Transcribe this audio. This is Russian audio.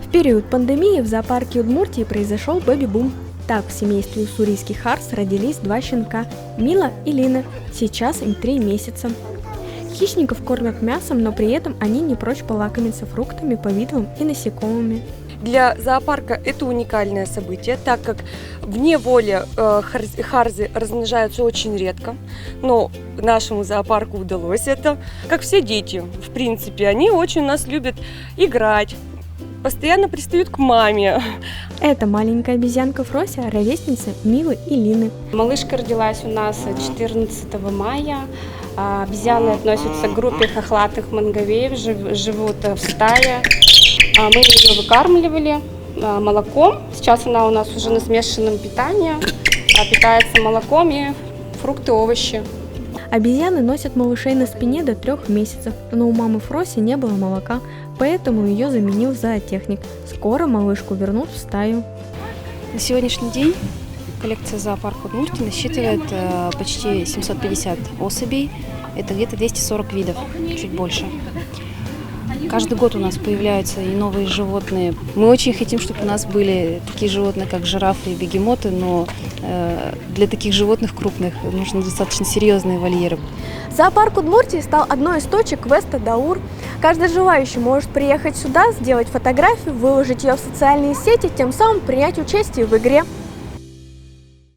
В период пандемии в зоопарке Удмуртии произошел бэби-бум. Так в семействе уссурийских харс родились два щенка – Мила и Лина. Сейчас им 3 месяца. Хищников кормят мясом, но при этом они не прочь полакомиться фруктами, повидлом и насекомыми. Для зоопарка это уникальное событие, так как вне воли харзы размножаются очень редко, но нашему зоопарку удалось это. Как все дети, в принципе, они очень у нас любят играть, постоянно пристают к маме. Это маленькая обезьянка Фрося, ровесница Милы и Лины. Малышка родилась у нас 14 мая. Обезьяны относятся к группе хохлатых манговеев, живут в стае. Мы ее выкармливали молоком. Сейчас она у нас уже на смешанном питании. Питается молоком и фрукты, овощи. Обезьяны носят малышей на спине до 3 месяцев, но у мамы Фроси не было молока, поэтому ее заменил зоотехник. Скоро малышку вернут в стаю. На сегодняшний день коллекция зоопарка Удмуртии насчитывает почти 750 особей. Это где-то 240 видов, чуть больше. Каждый год у нас появляются и новые животные. Мы очень хотим, чтобы у нас были такие животные, как жирафы и бегемоты, но для таких животных крупных нужны достаточно серьезные вольеры. Зоопарк Удмуртии стал одной из точек квеста Даур. Каждый желающий может приехать сюда, сделать фотографию, выложить ее в социальные сети, тем самым принять участие в игре.